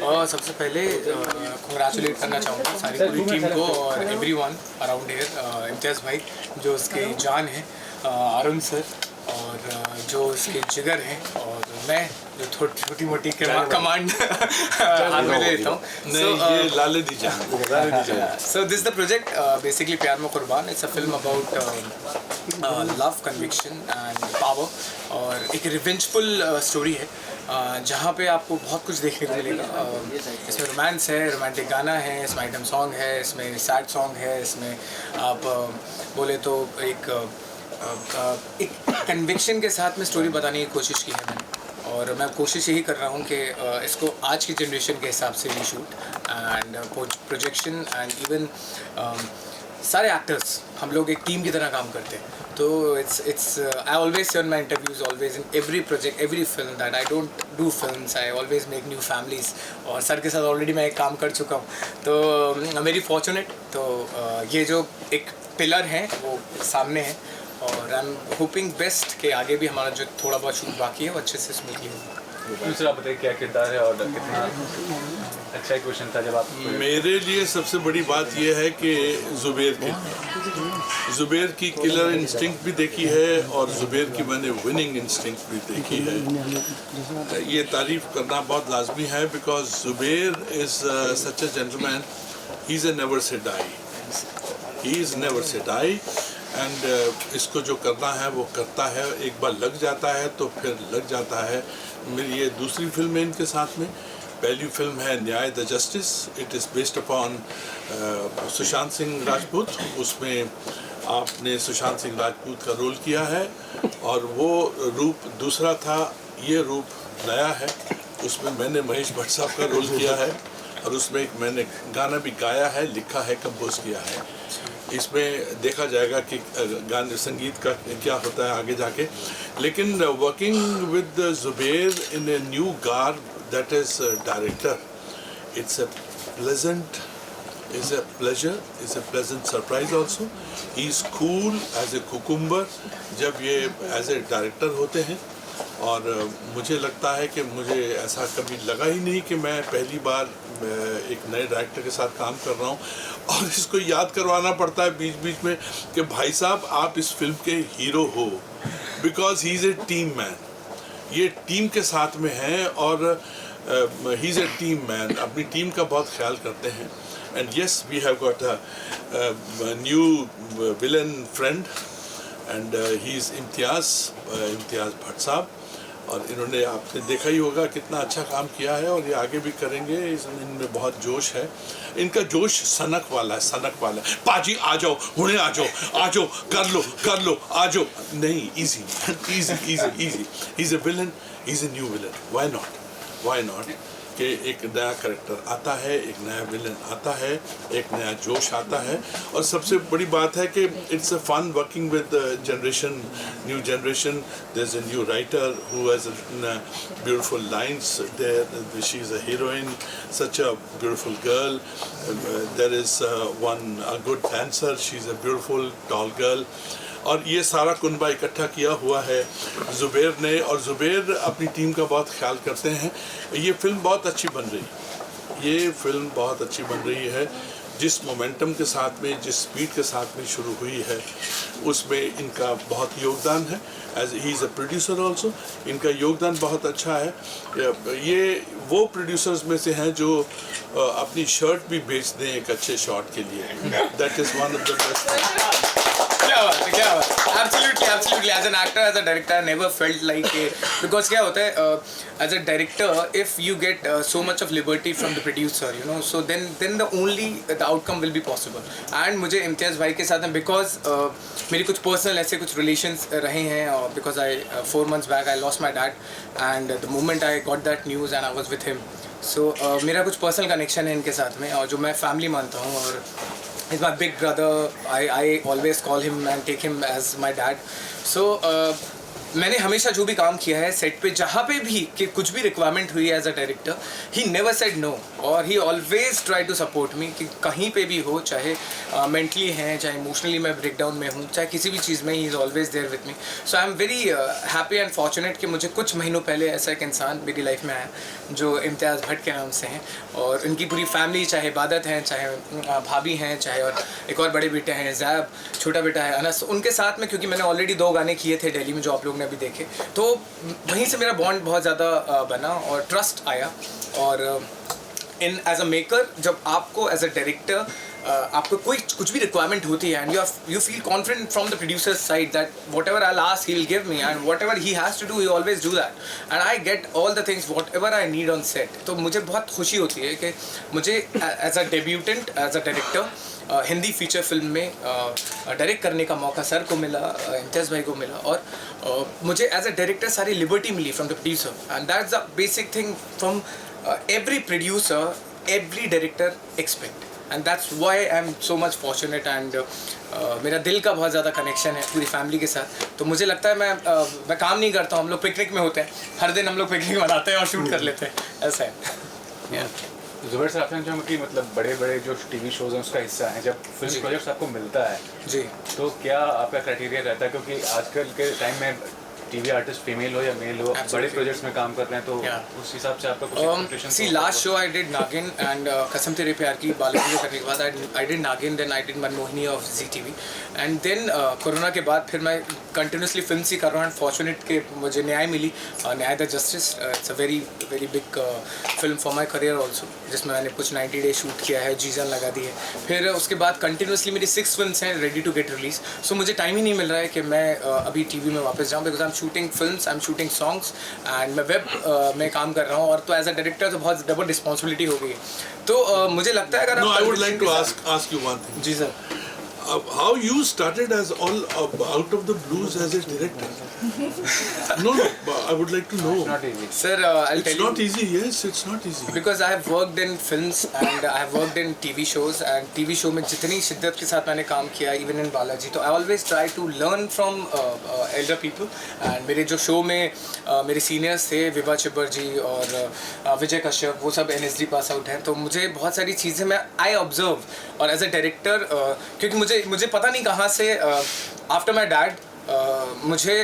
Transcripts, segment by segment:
और सबसे पहले कंग्रेचुलेट करना चाहूँगा सारी पूरी टीम को और एवरीवन अराउंड हियर, इम्तियाज़ भाई जो उसके जान है, अरुण सर और जो उसके जिगर हैं, और मैं जो छोटी मोटी कमांड हाथ में ले लेता हूँ. ये लाले दी जान. So this is the project, basically प्यार में कुर्बान. It's a film about love, conviction and power, और एक रिवेंजफुल स्टोरी है जहाँ पे आपको बहुत कुछ देखने को मिलेगा. इसमें रोमांस है, रोमांटिक गाना है, इसमें आइटम सॉन्ग है, इसमें सैड सॉन्ग है, इसमें आप बोले तो एक कन्विक्शन के साथ में स्टोरी बताने की कोशिश की है मैंने, और मैं कोशिश यही कर रहा हूँ कि इसको आज की जनरेशन के हिसाब से reshoot and projection and even सारे एक्टर्स हम लोग एक टीम की तरह काम करते हैं. तो it's I always say on my interviews, always in every project, every film that I don't do films, I always make new families. और सर के साथ ऑलरेडी मैं एक काम कर चुका हूँ, तो मेरी फॉर्चुनेट. तो ये जो एक पिलर है वो सामने है, और आई एम होपिंग बेस्ट कि आगे भी हमारा जो थोड़ा बहुत शूट बाकी है वो अच्छे से स्मूथली हो. दूसरा बताइए क्या किरदार है और कितना अच्छा क्वेश्चन था जब आप. मेरे लिए सबसे बड़ी बात यह है कि ज़ुबैर की किलर इंस्टिंक्ट भी देखी है और ज़ुबैर की मैंने विनिंग इंस्टिंक्ट भी देखी है. ये तारीफ करना बहुत लाजमी है because Zubair is such a gentleman. He is never say die. He is never say die and इसको जो करना है वो करता है. एक बार लग जाता है तो फिर लग जाता है. मेरी ये दूसरी फिल्म है इनके साथ में. पहली फिल्म है न्याय the justice. It is based upon Sushant Singh Rajput. उसमें आपने सुशांत सिंह राजपूत का रोल किया है और वो रूप दूसरा था, ये रूप नया है. उसमें मैंने महेश भट्ट साहब का रोल किया है और उसमें एक मैंने गाना भी गाया है, लिखा है, कंपोज किया है. इसमें देखा जाएगा कि गाने संगीत का क्या होता है आगे जाके. लेकिन working with Zubair in a new garb that is director, it's a pleasant, is a pleasure, is a pleasant surprise also. He is cool as a cucumber जब ये एज ए डायरेक्टर होते हैं. और मुझे लगता है कि मुझे ऐसा कभी लगा ही नहीं कि मैं पहली बार एक नए डायरेक्टर के साथ काम कर रहा हूँ और इसको याद करवाना पड़ता है बीच बीच में कि भाई साहब आप इस फिल्म के हीरो हो, because he is a team man. ये टीम के साथ में हैं और he is a team man. अपनी टीम का बहुत ख्याल करते हैं. And yes we have got a new villain friend and he is Imtiaz Bhatt साहब. और इन्होंने आपने देखा ही होगा कितना अच्छा काम किया है और ये आगे भी करेंगे. इनमें बहुत जोश है. इनका जोश सनक वाला है, सनक वाला है. पाजी आ जाओ, हुणे आ जाओ, कर लो, आ जाओ. नहीं, easy easy easy easy. He is a villain, he is a new villain. Why not कि एक नया करैक्टर आता है, एक नया विलन आता है, एक नया जोश आता है. और सबसे बड़ी बात है कि it's a fun working with generation, new generation. There is a new writer who has beautiful lines there. She is a heroine, such a beautiful girl. There is one a good dancer, she is a beautiful tall girl. और ये सारा कुनबा इकट्ठा किया हुआ है ज़ुबैर ने, और ज़ुबैर अपनी टीम का बहुत ख्याल करते हैं. ये फिल्म बहुत अच्छी बन रही है. ये फिल्म बहुत अच्छी बन रही है. जिस मोमेंटम के साथ में, जिस स्पीड के साथ में शुरू हुई है उसमें इनका बहुत योगदान है. As he is a producer also, इनका योगदान बहुत अच्छा है. ये वो प्रोड्यूसर्स में से हैं जो अपनी शर्ट भी बेच दें एक अच्छे शॉट के लिए. That is one of the best. क्या बात. Absolutely. As an actor, as a director, I never felt like because क्या होता है as a director, if you get so much of liberty from the producer, you know, so then the outcome will be possible. And मुझे इम्तियाज़ भाई के साथ में because मेरी कुछ personal ऐसे कुछ relations रहे हैं, because 4 months back I lost my dad, and the moment I got that news and I was with him, so मेरा कुछ personal connection है इनके साथ में और जो मैं family मानता हूँ. और he's my big brother. I always call him and take him as my dad. So मैंने हमेशा जो भी काम किया है सेट पे, जहाँ पे भी कि कुछ भी रिक्वायरमेंट हुई है as a director, he never said no और he always try to support me कि कहीं पे भी हो, चाहे मेंटली है, चाहे इमोशनली मैं ब्रेकडाउन में हूँ, चाहे किसी भी चीज़ में, he is always there with me. So I am very happy and fortunate कि मुझे कुछ महीनों पहले ऐसा एक इंसान मेरी लाइफ में आया जो इम्तियाज़ भट्ट के नाम से हैं, और उनकी पूरी फैमिली, चाहे इबादत हैं, चाहे भाभी हैं, चाहे और एक और बड़े बेटे हैं ज़ैब, छोटा बेटा है अनस, उनके साथ में, क्योंकि मैंने ऑलरेडी 2 गाने किए थे दिल्ली में जो आप लोग ने अभी देखे, तो वहीं से मेरा बॉन्ड बहुत ज़्यादा बना और ट्रस्ट आया. और इन एज अ मेकर, जब आपको एज अ डायरेक्टर आपको कोई कुछ भी रिक्वायरमेंट होती है and you feel confident from the producer side that whatever I ask he will give me and whatever he has to do he always do that and I get all the things whatever I need on set. तो मुझे बहुत खुशी होती है कि मुझे as a debutante, as a director Hindi feature film में direct करने का मौका सर को मिला, इम्तियाज़ भाई को मिला, और मुझे एज अ डायरेक्टर सारी लिबर्टी मिली from the producer and that's the basic thing from every producer, every director expect, and that's why I'm so much fortunate and मेरा दिल का बहुत ज़्यादा कनेक्शन है पूरी फैमिली के साथ. तो मुझे लगता है मैं काम नहीं करता हूँ, हम लोग पिकनिक में होते हैं, हर दिन हम लोग पिकनिक मनाते हैं और शूट कर लेते हैं, ऐसा है. जुबैर सर, आपने जो कि मतलब बड़े बड़े जो टीवी शोज हैं उसका हिस्सा है, जब फिल्म प्रोजेक्ट्स आपको मिलता है जी, तो क्या आपका क्राइटेरिया रहता है, क्योंकि आजकल के टाइम में टीवी आर्टिस्ट फीमेल हो या मेल हो, बड़े प्रोजेक्ट्स में काम कर रहे हैं, तो उस हिसाब से आपका कुछ expectation? See last show I did Naagin and Kasam Tere Pyaar Ki Balaji करने के बाद I did Naagin, then I did Manmohini of ZTV and then corona के बाद फिर मैं कंटिन्यूसली फिल्म ही कर रहा हूँ. एंड फॉर्चुनेट कि मुझे न्याय मिली, न्याय the justice. It's a very very big film for my career also, जिसमें मैंने कुछ 90 डेज शूट किया है, जीजन लगा दी है. फिर उसके बाद कंटिन्यूसली मेरी 6 फिल्म्स हैं रेडी टू गेट रिलीज. सो मुझे टाइम ही नहीं मिल रहा है कि मैं अभी टीवी में वापस जाऊँ, because I am shooting films, I am shooting songs and मैं वेब में काम कर रहा हूँ. और तो एज अ डायरेक्टर तो बहुत डबल रिस्पॉन्सिबिलिटी हो गई है. तो मुझे लगता है अगर No, I would like to ask you one thing. जी sir. How you started as all out of the blues as a director? No, I would like to know. It's not easy. Sir, I'll It's tell you. not easy. Yes, it's not easy. Because I have worked in films and I have worked in TV shows and TV show में जितनी शिद्दत के साथ मैंने काम किया, even in Balaji, तो I always try to learn from elder people. And मेरे जो शो में मेरे सीनियर्स थे विभा चिब्बर जी और विजय कश्यप, वो सब NSD पास आउट हैं, तो मुझे बहुत सारी चीज़ें मैं आई ऑब्जर्व. और एज अ डायरेक्टर, क्योंकि मुझे पता नहीं कहाँ से आफ्टर माई डैड मुझे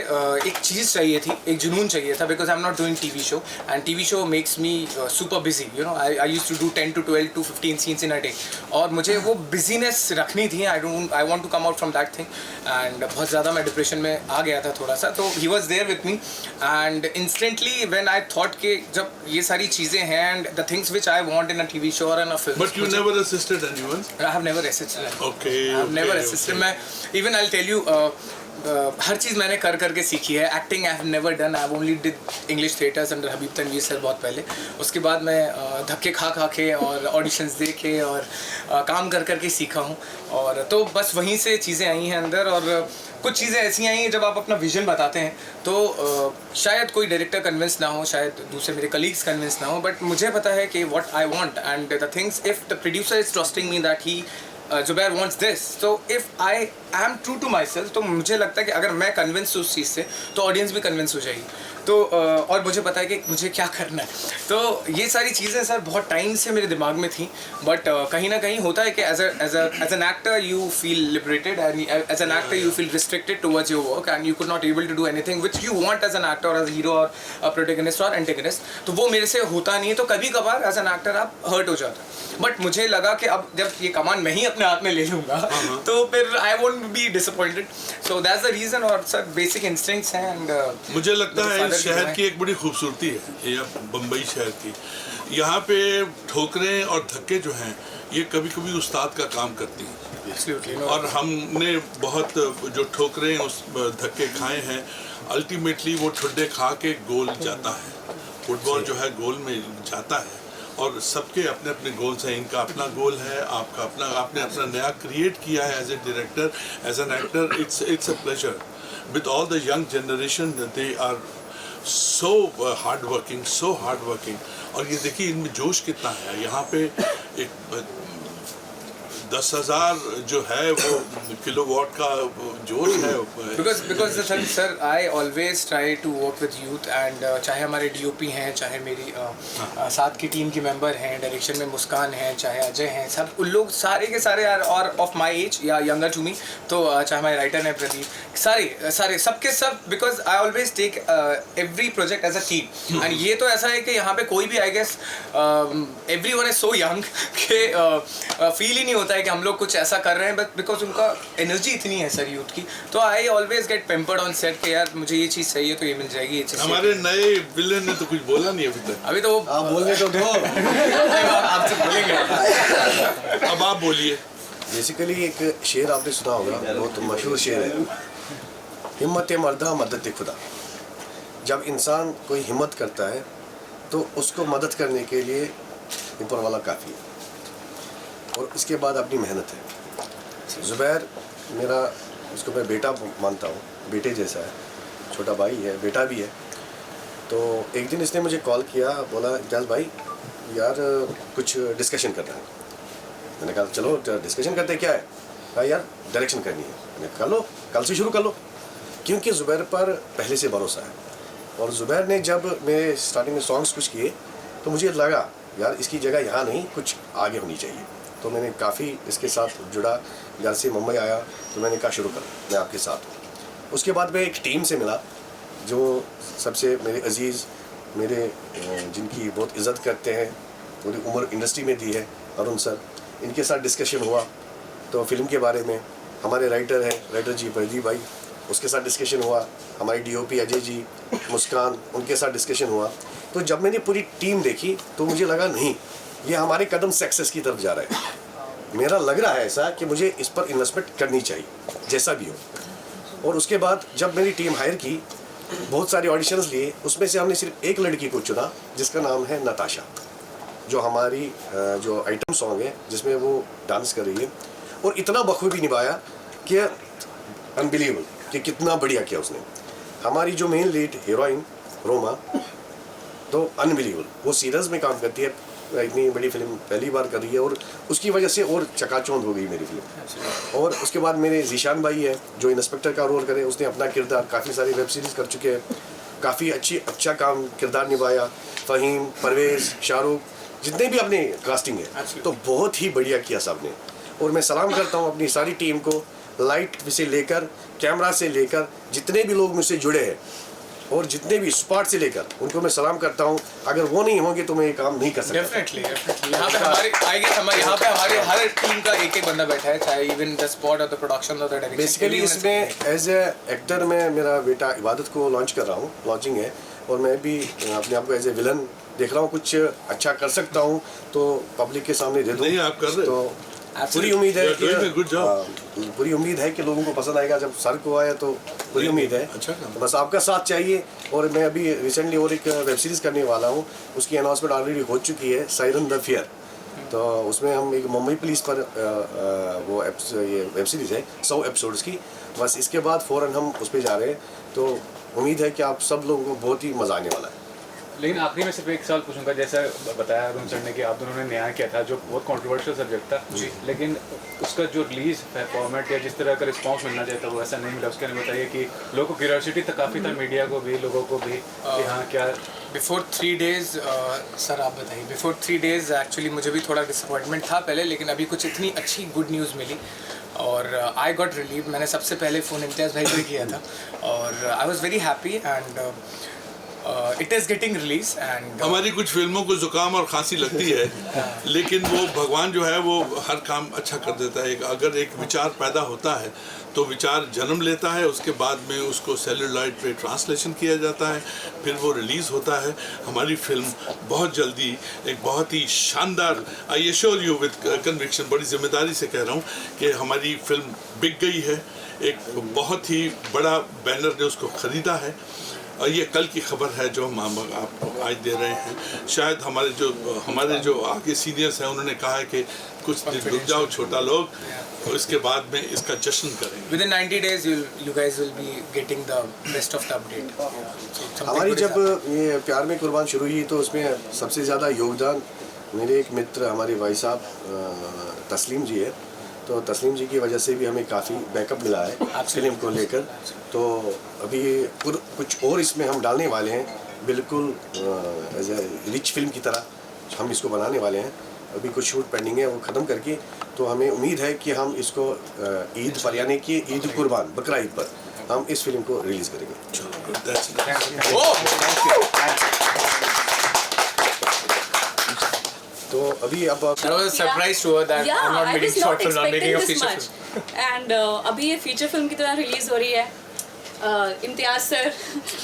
एक चीज़ चाहिए थी, एक जुनून चाहिए था, because I am not doing TV show and TV show makes me super busy. You know, I used to do 10 to 12 to 15 scenes in a day, और मुझे वो बिजीनेस रखनी थी. I want to come out from that thing and बहुत ज़्यादा मैं depression में आ गया था थोड़ा सा. तो he was there with me and instantly when I thought कि जब ये सारी चीज़ें हैं and the things which I want in a TV show और in a film. But you never assisted anyone? I have never assisted. Okay. I have never assisted. मैं even I'll tell you, हर चीज़ मैंने कर करके सीखी है. Acting I have never done, I have only did English theatres under Habib Tanvir sir बहुत पहले. उसके बाद मैं धक्के खा के और ऑडिशंस दे के और काम कर करके सीखा हूँ. और तो बस वहीं से चीज़ें आई हैं अंदर, और कुछ चीज़ें ऐसी आई हैं जब आप अपना विजन बताते हैं तो शायद कोई डायरेक्टर कन्विंस ना हो, शायद दूसरे मेरे कलीग्स कन्विंस ना हो, बट मुझे पता है कि what I want and the things, if the producer is trusting me that he Zubair wants this, so if I am true to myself, तो मुझे लगता है कि अगर मैं कन्विंस हूँ उस चीज़ से तो ऑडियंस भी कन्विंस हो जाएगी. तो और मुझे पता है कि मुझे क्या करना है. तो ये सारी चीज़ें सर बहुत टाइम से मेरे दिमाग में थी, बट कहीं ना कहीं होता है कि as an actor you feel liberated and as an actor you feel restricted towards your work and you could not able to do anything which you want as an actor और as hero और protagonist और antagonist. तो वो मेरे से होता नहीं है, तो कभी कभार एज एन एक्टर आप हर्ट हो जाते हैं. बट मुझे लगा कि अब जब ये कमान मैं ही अपने हाथ में ले लूँगा तो फिर I won't be disappointed. So that's the reason. और सर बेसिक इंस्टिंक्ट्स हैं एंड मुझे लगता है इस शहर की एक बड़ी खूबसूरती है, ये बम्बई शहर की. यहाँ पे ठोकरें और धक्के जो हैं ये कभी कभी उस्ताद का काम करती हैं. और हमने बहुत जो ठोकरें उस धक्के खाए हैं, अल्टीमेटली वो ठुड्डे खा के गोल जाता है. फुटबॉल जो है गोल में जाता है और सबके अपने अपने गोल्स हैं. इनका अपना गोल है, आपका अपना, आपने अपना नया क्रिएट किया है as a director, as an actor. It's a pleasure with all the young generation. They are so hard working. और ये देखिए इनमें जोश कितना है. यहाँ पे एक 10,000 जो है वो किलोवाट का जोश है। Because sir, I always try to work with youth and चाहे हमारे DOP हैं, चाहे मेरी साथ की टीम के मेंबर हैं, डायरेक्शन में मुस्कान हैं, चाहे अजय हैं, सब उन लोग सारे के सारे यार और ऑफ माई एज या यंगर टू मी, तो चाहे हमारे राइटर हैं प्रदीप, सारे सबके सब, because I always take every project as a team. And ये तो ऐसा है कि यहाँ पे कोई भी I guess everyone is so young कि फील ही नहीं होता है कि हम लोग कुछ ऐसा कर रहे हैं, बट बिकॉज उनका एनर्जी इतनी है सर यूथ की, तो I always get pampered on set कि यार मुझे ये चीज़ चाहिए तो ये मिल जाएगी, ये चीज़। हमारे नए विलेन ने तो कुछ बोला नहीं अभी तक। अभी तो आप बोलने तो दो। आपसे बोलेंगे। अब आप बोलिए। बेसिकली एक शेर आपने सुना होगा, बहुत मशहूर शेर है, हिम्मत मर्दा मदद खुदा। जब इंसान कोई हिम्मत करता है तो उसको मदद करने के लिए ऊपर वाला काफ़ी है, और उसके बाद अपनी मेहनत है। ज़ुबैर मेरा, उसको मैं बेटा मानता हूँ, बेटे जैसा है, छोटा भाई है, बेटा भी है। तो एक दिन इसने मुझे कॉल किया, बोला इम्तियाज़ भाई यार कुछ डिस्कशन करना है। मैंने कहा चलो डिस्कशन करते हैं, क्या है? कहा यार डायरेक्शन करनी है। मैंने कहा कर लो, कल से शुरू कर लो, क्योंकि ज़ुबैर पर पहले से भरोसा है। और ज़ुबैर ने जब मैं स्टार्टिंग में सॉन्ग्स कुछ किए तो मुझे लगा यार इसकी जगह यहाँ नहीं, कुछ आगे होनी चाहिए। तो मैंने काफ़ी इसके साथ जुड़ा, घर से मुंबई आया तो मैंने कहा शुरू कर, मैं आपके साथ हूँ। उसके बाद मैं एक टीम से मिला जो सबसे मेरे अजीज़, मेरे जिनकी बहुत इज़्ज़त करते हैं, पूरी उम्र इंडस्ट्री में दी है, अरुण सर, इनके साथ डिस्कशन हुआ। तो फिल्म के बारे में हमारे राइटर हैं, राइटर जी प्रदीप भाई, उसके साथ डिस्कशन हुआ। हमारी DOP अजय जी, मुस्कान, उनके साथ डिस्कशन हुआ। तो जब मैंने पूरी टीम देखी तो मुझे लगा नहीं, ये हमारे कदम सक्सेस की तरफ जा रहा है। मेरा लग रहा है ऐसा कि मुझे इस पर इन्वेस्टमेंट करनी चाहिए, जैसा भी हो। और उसके बाद जब मेरी टीम हायर की, बहुत सारे ऑडिशंस लिए, उसमें से हमने सिर्फ एक लड़की को चुना जिसका नाम है नताशा, जो हमारी जो आइटम सॉन्ग है जिसमें वो डांस कर रही है, और इतना बखूबी निभाया कि अनबिलीवेबल, कि कितना बढ़िया किया उसने। हमारी जो मेन लीड हीरोइन रोमा, तो अनबिलीवेबल, वो सीरियस में काम करती है, इतनी बड़ी फिल्म पहली बार कर रही है, और उसकी वजह से और चकाचौंध हो गई मेरी फिल्म। और उसके बाद मेरे जीशान भाई है जो इंस्पेक्टर का रोल करे, उसने अपना किरदार काफ़ी सारी वेब सीरीज़ कर चुके हैं, काफ़ी अच्छा काम किरदार निभाया। फ़हीम, परवेज़, शाहरुख, जितने भी अपने कास्टिंग है, तो बहुत ही बढ़िया किया सब ने। और मैं सलाम करता हूँ अपनी सारी टीम को, लाइट से लेकर, कैमरा से लेकर, जितने भी लोग मुझसे जुड़े हैं और जितने भी स्पॉट से लेकर, उनको मैं सलाम करता हूँ। अगर वो नहीं होंगे तो मैं ये काम नहीं कर सकता। डेफिनेटली यहाँ पे हमारे हर टीम का एक बंदा बैठा है, चाहे इवन द स्पॉट और द प्रोडक्शन और द डायरेक्शन। बेसिकली इसमें एज ए एक्टर में मेरा बेटा इबादत को लॉन्च कर रहा हूँ, लॉन्चिंग है, और मैं भी अपने आप को एज ए विलन देख रहा हूँ। कुछ अच्छा कर सकता हूँ तो पब्लिक के सामने दे दूँ। नहीं, आप कर रहे तो पूरी उम्मीद है कि पूरी उम्मीद है कि लोगों को पसंद आएगा। जब सर को आया तो पूरी उम्मीद है। अच्छा, तो बस आपका साथ चाहिए। और मैं अभी रिसेंटली और एक वेब सीरीज़ करने वाला हूँ, उसकी अनाउंसमेंट ऑलरेडी हो चुकी है, सायरन द फियर। तो उसमें हम एक मुंबई पुलिस पर वो ये वेब सीरीज़ है 100 एपिसोड्स की। बस इसके बाद फ़ौरन हम उस पर जा रहे हैं, तो उम्मीद है कि आप सब लोगों को बहुत ही मज़ा आने वाला है। लेकिन आखिरी में सिर्फ एक सवाल पूछूंगा, जैसा बताया अरुण सर ने कि आप दोनों ने न्याय किया था, जो बहुत कंट्रोवर्शियल सब्जेक्ट था, लेकिन उसका जो रिलीज फॉर्मेट या जिस तरह का रिस्पांस मिलना चाहिए था वो ऐसा नहीं मिला। उसके लिए बताइए कि लोगों को क्यूरियोसिटी तो काफ़ी था, मीडिया को भी, लोगों को भी, कि हाँ क्या। बिफोर 3 days सर आप बताइए। बिफोर 3 days एक्चुअली मुझे भी थोड़ा डिसअपॉइंटमेंट था पहले, लेकिन अभी कुछ इतनी अच्छी गुड न्यूज़ मिली और आई गॉट रिलीव। मैंने सबसे पहले फ़ोन इम्तियाज़ भाई को किया था और I was very happy and it is getting release. And हमारी कुछ फिल्मों को जुकाम और खांसी लगती है, लेकिन वो भगवान जो है वो हर काम अच्छा कर देता है। अगर एक विचार पैदा होता है तो विचार जन्म लेता है, उसके बाद में उसको सेलुलॉइड पे ट्रांसलेशन किया जाता है, फिर वो रिलीज़ होता है। हमारी फिल्म बहुत जल्दी एक बहुत ही शानदार, I assure you with conviction, बड़ी जिम्मेदारी से कह रहा हूँ कि हमारी फिल्म बिक गई है। एक बहुत ही बड़ा बैनर ने उसको ख़रीदा है और ये कल की खबर है जो हम आपको आज दे रहे हैं। शायद हमारे जो आगे सीनियर्स हैं उन्होंने कहा है कि कुछ दिन रुक जाओ छोटा लोग, और इसके बाद में इसका जश्न करेंगे। Within 90 days you guys will be getting the best of the update. हमारी जब ये प्यार में कुर्बान शुरू हुई तो उसमें सबसे ज़्यादा योगदान मेरे एक मित्र हमारे भाई साहब तस्लीम जी है। तो तस्लीम जी की वजह से भी हमें काफ़ी बैकअप मिला है फिल्म को लेकर। तो अभी कुछ और इसमें हम डालने वाले हैं, बिल्कुल एज ए रिच फिल्म की तरह हम इसको बनाने वाले हैं। अभी कुछ शूट पेंडिंग है, वो ख़त्म करके तो हमें उम्मीद है कि हम इसको ईद पर यानी कि ईद कुर्बान बकरा ईद पर हम इस फिल्म को रिलीज़ करेंगे। तो अभी अब I was surprised to her that Yeah, I'm not I making was short not film, not making expecting a this feature much. film. And अभी ये फीचर फिल्म की तरह रिलीज हो रही है। इम्तियाज सर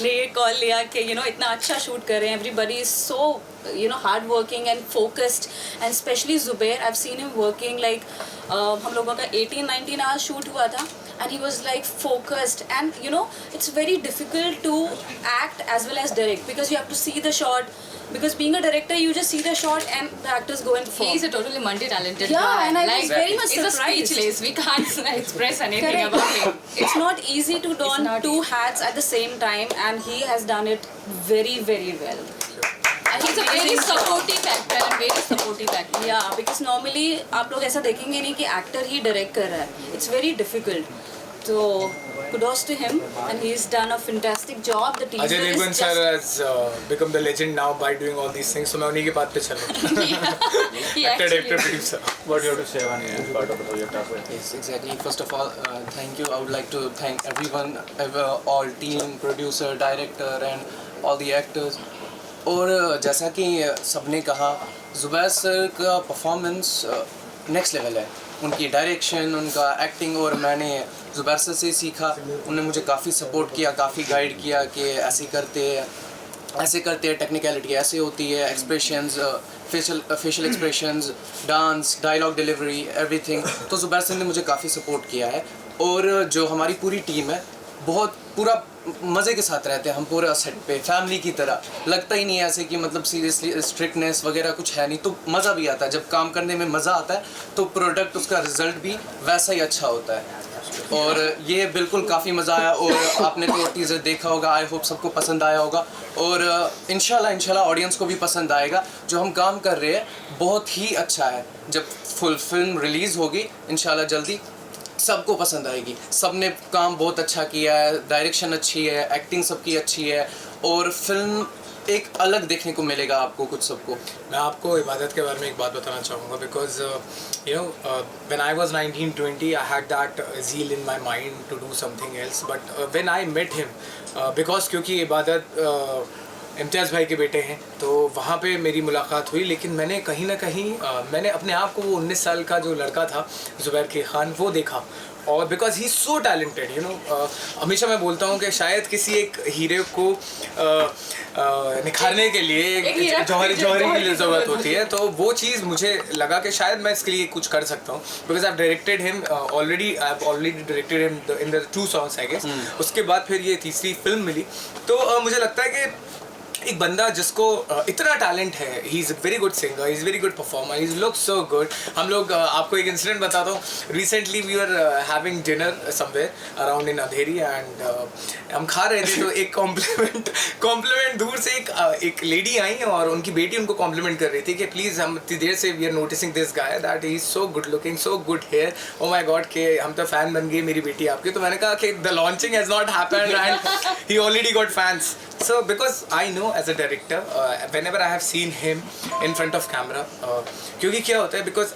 ने ये कॉल लिया कि इतना अच्छा शूट कर रहे हैं, everybody is so hard working and focused, and specially Zubair, I have seen him working like हम लोगों का 18-19 आवर्स शूट हुआ था and he was like focused, and it's very difficult to act as well as direct because you have to see the shot, because being a director you just see the shot and the actors go and perform. He is a totally multi-talented Yeah, guy. and I was like, very much he's a surprised. speechless. We can't express anything Correct. about him. It's not easy to don not two hats at the same time, and he has done it very, very well. And he's a very supportive actor and very supportive actor. Yeah, because normally आप लोग ऐसा देखेंगे नहीं कि actor ही direct कर रहा है. It's very difficult. So kudos to him, and he's done a fantastic job. The teaser Ajay is Devgn just sir has become the legend now by doing all these things. So मैं उन्हीं के बात पे चल रहा हूँ. He Actor, actually director, producer. What do you have to say on this part of the project आपको? Yes, exactly. First of all, thank you. I would like to thank everyone, all team, producer, director, and all the actors. और जैसा कि सबने कहा, Zubair sir का performance next level है। उनकी direction, उनका एक्टिंग, और मैंने जुबैर सर से सीखा। उन्होंने मुझे काफ़ी सपोर्ट किया, काफ़ी गाइड किया कि ऐसे करते हैं, टेक्निकलिटी ऐसे होती है, expressions, facial expressions, dance, dialogue delivery, everything. तो जुबैर सर ने मुझे काफ़ी सपोर्ट किया है। और जो हमारी पूरी टीम है, बहुत पूरा मज़े के साथ रहते हैं हम पूरा सेट पे, फैमिली की तरह। लगता ही नहीं है ऐसे कि मतलब सीरियसली स्ट्रिक्टनेस वगैरह कुछ है नहीं। तो मज़ा भी आता है, जब काम करने में मज़ा आता है तो प्रोडक्ट, उसका रिज़ल्ट भी वैसा ही अच्छा होता है। और ये बिल्कुल काफ़ी मज़ा आया। और आपने तो टीज़र देखा होगा, आई होप सबको पसंद आया होगा। और इंशाल्लाह ऑडियंस को भी पसंद आएगा। जो हम काम कर रहे हैं बहुत ही अच्छा है। जब फुल फिल्म रिलीज़ होगी इंशाल्लाह जल्दी, सबको पसंद आएगी। सबने काम बहुत अच्छा किया है, डायरेक्शन अच्छी है, एक्टिंग सबकी अच्छी है, और फिल्म एक अलग देखने को मिलेगा आपको कुछ सबको। मैं आपको इबादत के बारे में एक बात बताना चाहूँगा, because when I was 19-20 I had that zeal in my mind to do something else, but when I met him, because क्योंकि इबादत इम्तियाज़ भाई के बेटे हैं, तो वहाँ पे मेरी मुलाकात हुई। लेकिन मैंने कहीं ना कहीं मैंने अपने आप को वो 19 साल का जो लड़का था जुबैर के खान, वो देखा। और बिकॉज ही सो टैलेंटेड, हमेशा मैं बोलता हूँ कि शायद किसी एक हीरे को निखारने के लिए जौहरी की ज़रूरत होती है। तो वो चीज़ मुझे लगा कि शायद मैं इसके लिए कुछ कर सकता हूँ, because I have directed him already directed him in the 2 songs I guess. उसके बाद फिर ये तीसरी फिल्म मिली। तो मुझे लगता है कि एक बंदा जिसको इतना टैलेंट है, he is a very good singer, he is very good performer, he look so good. हम लोग आपको एक इंसिडेंट बताता हूँ। Recently we are having dinner somewhere around in Andheri, and हम खा रहे थे, तो एक कॉम्प्लीमेंट दूर से एक लेडी आई और उनकी बेटी उनको कॉम्प्लीमेंट कर रही थी कि प्लीज़, हम इतनी देर से we are noticing this guy that he is so good looking, so good hair, oh my God के हम तो फ़ैन बन गए मेरी बेटी आपकी। तो मैंने कहा कि the launching has not happened and he already got fans. So because I know as a director, whenever I have seen him in front of camera, क्योंकि क्या होता है, because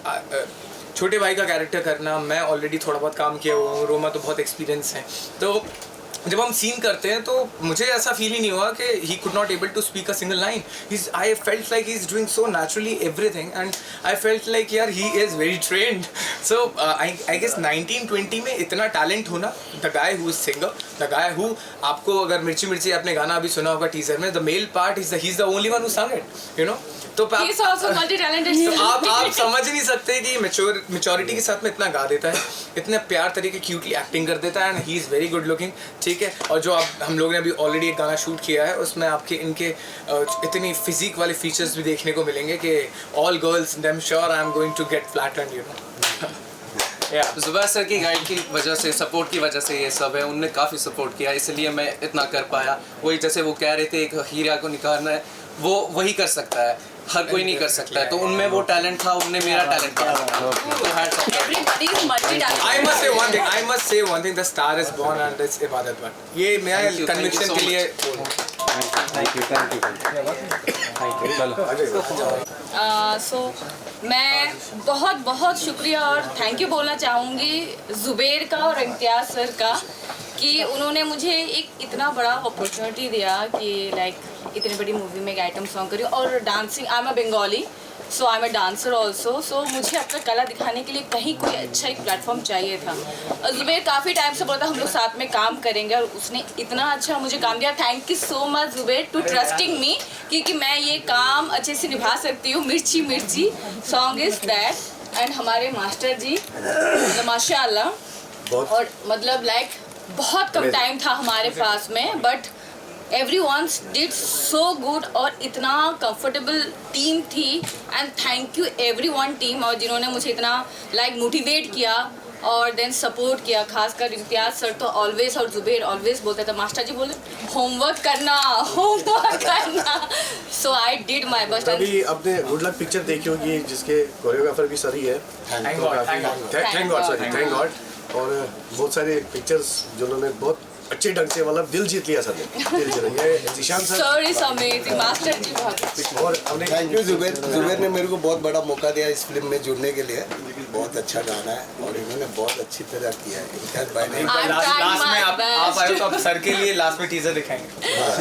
छोटे भाई का कैरेक्टर करना, मैं ऑलरेडी थोड़ा बहुत काम किया हुआ हूँ, रोमा तो बहुत एक्सपीरियंस है। तो जब हम सीन करते हैं तो मुझे ऐसा फील ही नहीं हुआ कि he could not able to speak a single line. I felt like he is doing so naturally everything, and I felt like यार he is very trained. So I guess 19-20 में इतना टैलेंट होना, the guy who is singer, the guy who, आपको अगर मिर्ची आपने गाना अभी सुना होगा टीजर में, the male part he is the only one who sang it, तो He is also multi-talented. तो आप समझ नहीं सकते कि मैच्योरिटी के साथ में इतना गा देता है, इतने प्यार तरीके क्यूटली एक्टिंग कर देता है, and he is very good looking. ठीक है, और जो आप हम लोग ने अभी ऑलरेडी एक गाना शूट किया है, उसमें आपके इनके इतनी फिजिक वाले फीचर्स भी देखने को मिलेंगे कि all girls, I am sure I am going to get flattered, Zubair sir की गाइड की वजह से, सपोर्ट की वजह से ये सब है। उनने काफ़ी सपोर्ट किया, इसलिए मैं इतना कर पाया। वही जैसे वो कह रहे थे एक हीरा को निखारना है, वो वही कर सकता है, हर कोई नहीं कर सकता है। तो उनमें वो टैलेंट था, उनने मेरा टैलेंट था। तो Everybody is I must say one thing. The star is born and it's Ibadat Bhatt. ये मैं conviction के लिए सो मैं बहुत बहुत शुक्रिया और थैंक यू बोलना चाहूँगी ज़ुबैर का और इम्तियाज़ सर का कि उन्होंने मुझे एक इतना बड़ा अपॉर्चुनिटी दिया कि लाइक इतनी बड़ी मूवी में एक आइटम सॉन्ग करी और dancing. I am a Bengali so I am a dancer also. So मुझे अपना कला दिखाने के लिए कहीं कोई अच्छा एक प्लेटफॉर्म चाहिए था। ज़ुबैर काफ़ी टाइम से बोला था हम लोग साथ में काम करेंगे और उसने इतना अच्छा मुझे काम दिया। Thank you so much Zubair to trusting me कि मैं ये काम अच्छे से निभा सकती हूँ। मिर्ची मिर्ची सॉन्ग इज़ दैट। एंड हमारे मास्टर जी माशाल्लाह और मतलब लाइक बहुत कम टाइम था हमारे पास में but everyone did so good और इतना कंफर्टेबल टीम थी and thank you everyone team और जिन्होंने मुझे इतना लाइक मोटिवेट किया और देन सपोर्ट किया। खासकर इम्तियाज़ सर तो ऑलवेज और ज़ुबैर ऑलवेज बोलते थे मास्टर जी बोले होमवर्क करना। सो आई डिड माई बेस्ट। अभी आपने गुड लक पिक्चर देखी होगी जिसके कोरियोग्राफर भी सर ही है। Thank God. और बहुत सारे पिक्चर्स जिन्होंने बहुत अच्छे ढंग से मतलब दिल जीत लिया सर ने। ये Zeeshan sir is amazing. Master ji बहुत और हमने थैंक यू ज़ुबैर ने मेरे को बहुत बड़ा मौका दिया इस फिल्म में जुड़ने के लिए। बहुत अच्छा गाना है और इन्होंने बहुत अच्छी तरह किया है। इम्तियाज़ भाई ने लास्ट में आप आए तो आप सर के लिए लास्ट में टीजर दिखाएंगे।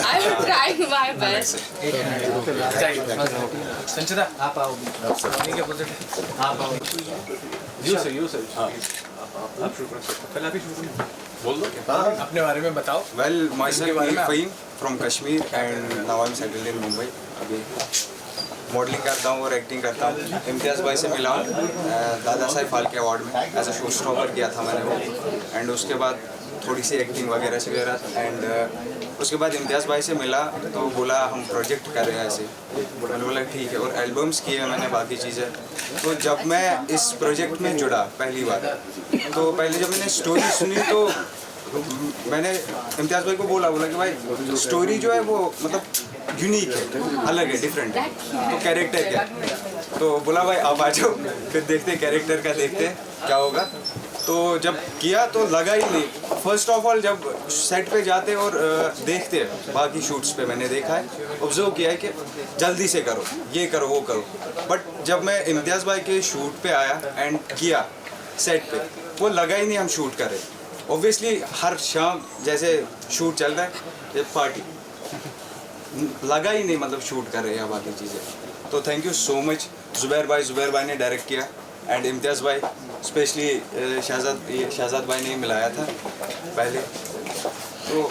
I am trying my best. Sanchita आप आओ। नहीं क्या बोलते थे आप आओ। यू सर आप शुरू कर सकते हो। पहले आप ही शुरू करो। बोल दो अपने बारे में बताओ। Well, myself is Fahim from Kashmir and now I'm settled in Mumbai. अभी मॉडलिंग करता हूँ और एक्टिंग करता हूँ। इम्तियाज़ भाई से मिला हूँ दादा साहब फाल्के अवार्ड में एज अ शो स्टॉपर किया था मैंने वो। एंड उसके बाद थोड़ी सी एक्टिंग वगैरह एंड उसके बाद इम्तियाज़ भाई से मिला तो बोला हम प्रोजेक्ट कर रहे हैं ऐसे। मैंने बोला ठीक है और एल्बम्स किए मैंने बाकी चीज़ें। तो जब मैं इस प्रोजेक्ट में जुड़ा पहली बार तो पहले जब मैंने स्टोरी सुनी तो मैंने इम्तियाज़ भाई को बोला कि भाई स्टोरी जो है वो मतलब यूनिक है, अलग है, डिफरेंट है। तो कैरेक्टर क्या? तो बोला भाई आप आ जाओ फिर देखते कैरेक्टर का देखते क्या होगा। तो जब किया तो लगा ही नहीं। फर्स्ट ऑफ ऑल जब सेट पे जाते और देखते बाकी शूट्स पे मैंने देखा है ऑब्जर्व किया है कि जल्दी से करो ये करो वो करो। बट जब मैं इम्तियाज़ भाई के शूट पे आया एंड किया सेट पे वो लगा ही नहीं हम शूट कर रहे। ऑब्वियसली हर शाम जैसे शूट चल रहा है ये पार्टी लगा ही नहीं मतलब शूट कर रहे हैं बाकी चीज़ें। तो thank you so much Zubair भाई ने डायरेक्ट किया एंड इम्तियाज़ भाई स्पेशली शहजाद भाई ने मिलाया था पहले। तो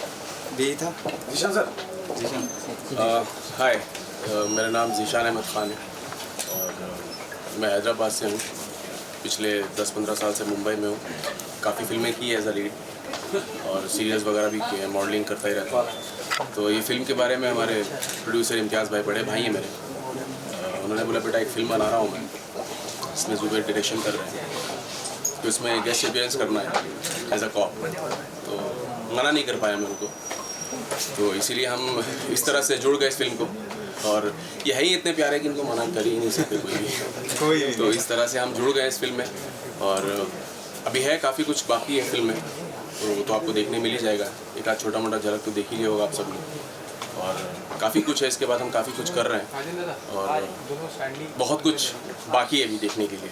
यही था। जीशान सर। हाय मेरा नाम ज़ीशान अहमद ख़ान है और मैं हैदराबाद से हूँ। पिछले 10-15 साल से मुंबई में हूँ। काफ़ी फिल्में की एज अ लीड और सीरियल्स वगैरह भी किए हैं। मॉडलिंग करता ही रहता हूँ। तो ये फिल्म के बारे में हमारे प्रोड्यूसर इम्तियाज़ भाई बड़े भाई हैं मेरे। उन्होंने बोला बेटा एक फ़िल्म बना रहा हूँ मैं, इसमें ज़ुबैर डायरेक्शन कर रहे हैं तो इसमें गेस्ट अपीयरेंस करना है एज अ कॉप। तो मना नहीं कर पाया मैं उनको। तो इसीलिए हम इस तरह से जुड़ गए इस फिल्म को और ये है ही इतने प्यारे कि इनको मना कर ही नहीं सकते कोई भी। तो इस तरह से हम जुड़ गए इस फिल्म में और अभी है काफ़ी कुछ बाकी है फिल्म में तो आपको देखने मिल ही जाएगा। एक आध छोटा मोटा झलक तो देख ही लिया होगा आप सब लोग। और काफ़ी कुछ है इसके बाद हम काफ़ी कुछ कर रहे हैं और बहुत कुछ बाकी है अभी देखने के लिए।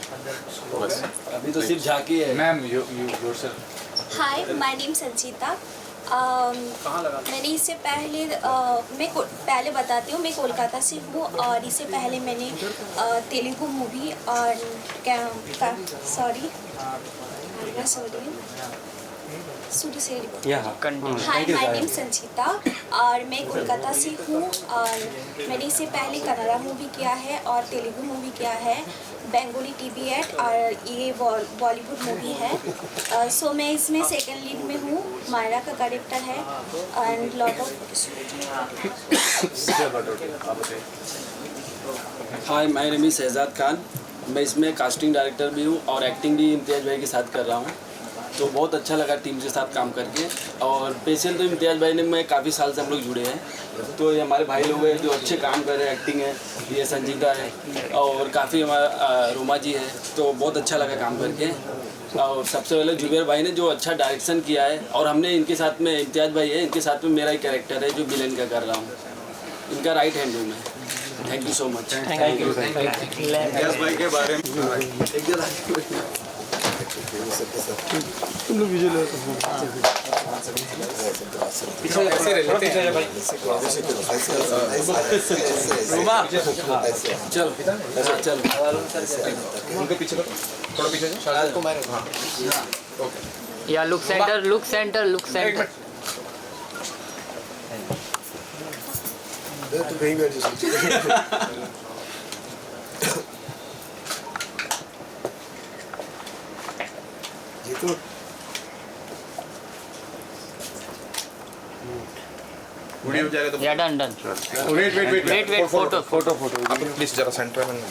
बस अभी तो सिर्फ झांकी है। Ma'am yourself. Hi my name Sanchita. मैंने इससे पहले पहले बताती हूँ मैं कोलकाता से हूँ और इससे पहले मैंने तेलुगु मूवी और हाय माय नेम संचिता और मैं कोलकाता से हूँ और मैंने इससे पहले कन्नड़ा मूवी किया है और तेलुगु मूवी किया है, बंगाली टीवी एड और ये बॉलीवुड मूवी है। सो मैं इसमें सेकंड लीड में हूँ। मायरा का कैरेक्टर है and lot of. Hi my name is Shahzad Khan. मैं इसमें कास्टिंग डायरेक्टर भी हूँ और एक्टिंग भी इम्तियाज़ भाई के साथ कर रहा हूँ। तो बहुत अच्छा लगा टीम के साथ काम करके और स्पेशल तो इम्तियाज़ भाई ने मैं काफ़ी साल से हम लोग जुड़े हैं। तो ये हमारे भाई लोग हैं जो अच्छे काम कर रहे हैं। एक्टिंग है, ये संजीता है और काफ़ी हमारा रोमा जी है। तो बहुत अच्छा लगा काम करके और सबसे पहले जुबेर भाई ने जो अच्छा डायरेक्शन किया है, और हमने इनके साथ में इम्तियाज़ भाई है, इनके साथ में मेरा ही कैरेक्टर है जो विलेन का कर रहा हूँ, इनका राइट हैंड हूँ मैं। Thank you so much. Thank you. Imtiaz भाई के बारे में तुम लोग विजुअल ऐसे रह लेते हैं चलो चलो उनके पीछे थोड़ा पीछे शायद को मारे। हाँ ओके या लुक सेंटर तो कहीं बैठ ये तो या डन वेट फोटो आप प्लीज जरा सेंटर में